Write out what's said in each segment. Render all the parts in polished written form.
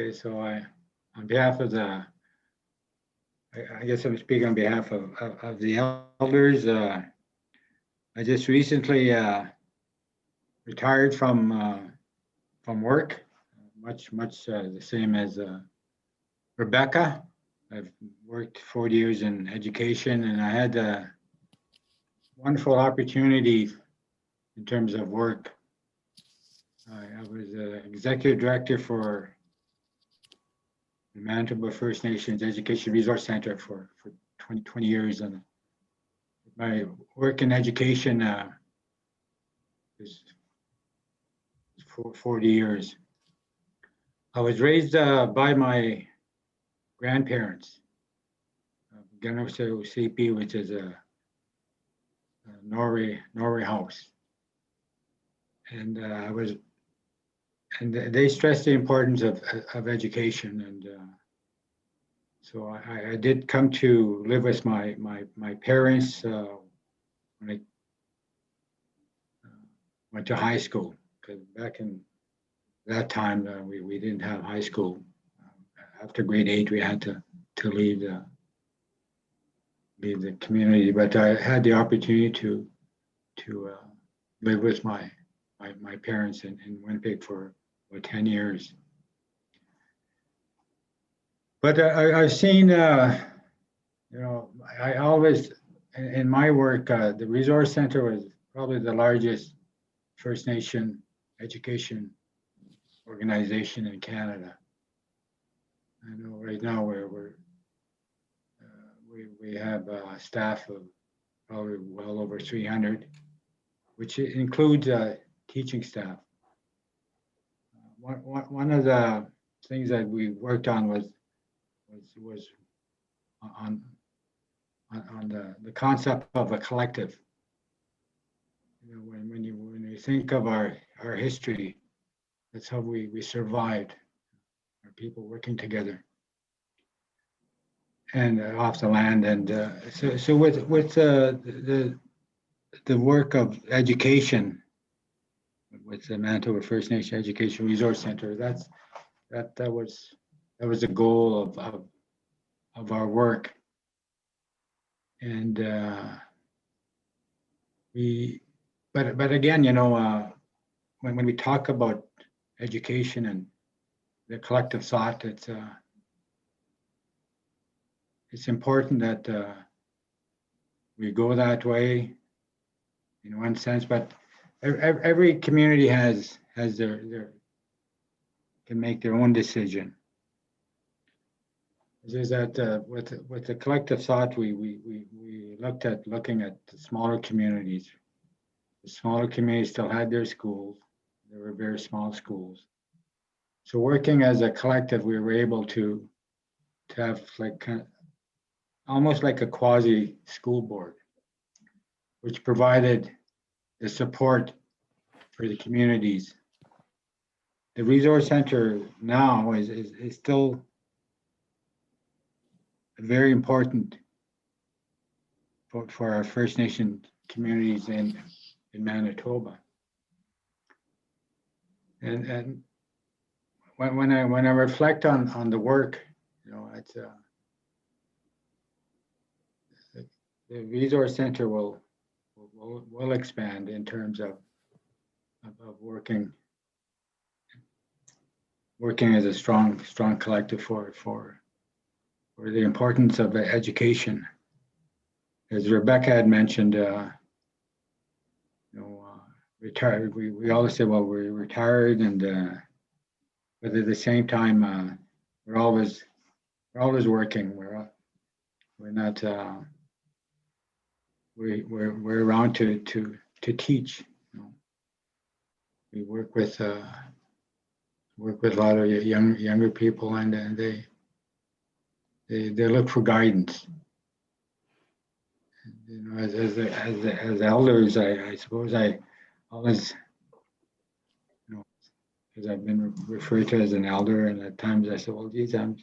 Okay, so on behalf of I guess I'm speaking on behalf of the elders. I just recently retired from work, much the same as Rebecca. I've worked 40 years in education, and I had a wonderful opportunity in terms of work. I was executive director for the Manitoba First Nations Education Resource Center for 20 years, and my work in education is for 40 years. I was raised by my grandparents, Nisichawayasihk, which is a Norway house, and they stressed the importance of education, and so I did come to live with my parents when I went to high school, because back in that time we didn't have high school. After grade 8, we had to leave the community, but I had the opportunity to live with my parents in Winnipeg for about 10 years. But I've seen, I always, in my work, the Resource Center was probably the largest First Nation education organization in Canada. I know right now we have a staff of probably well over 300, which includes teaching staff. One of the things that we worked on was on the concept of a collective. When you think of our history, that's how we survived. Our people working together and off the land, and so with the work of education with the Manitoba First Nation Education Resource Center, that was the goal of our work, and but again, when we talk about education and the collective thought, it's important that we go that way in one sense, but every community has their can make their own decision. Is that with the collective thought, we looking at the smaller communities. The smaller communities still had their schools. They were very small schools. So working as a collective, we were able to have almost like a quasi school board, which provided the support for the communities. The resource center now is still very important for our First Nation communities in Manitoba. And when I reflect on the work, it's the resource center will expand in terms of working as a strong collective for the importance of education. As Rebecca had mentioned, retired. We always say, well, we're retired, and but at the same time, we're always working. We're not we're around to teach. We work with a lot of younger people, and they look for guidance. As elders, I suppose I always, because I've been referred to as an elder, and at times I said, well, geez, I'm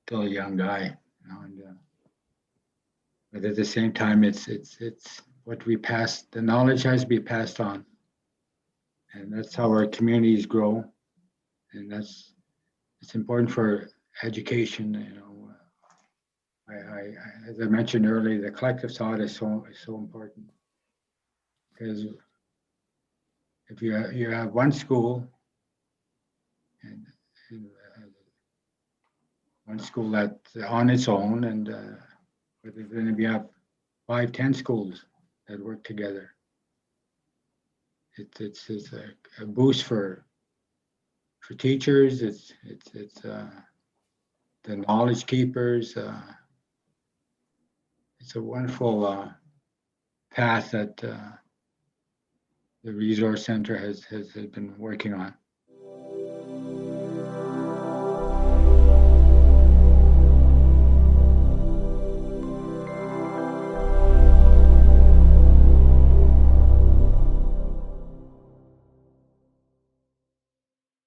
still a young guy, and but at the same time, it's what we pass. The knowledge has to be passed on, and that's how our communities grow, and it's important for education. As I mentioned earlier, the collective thought is so important, because if you have one school and one school that's on its own, and but then if you have 5, 10 schools that work together, it's a boost for teachers. It's the knowledge keepers. It's a wonderful path that the resource center has been working on.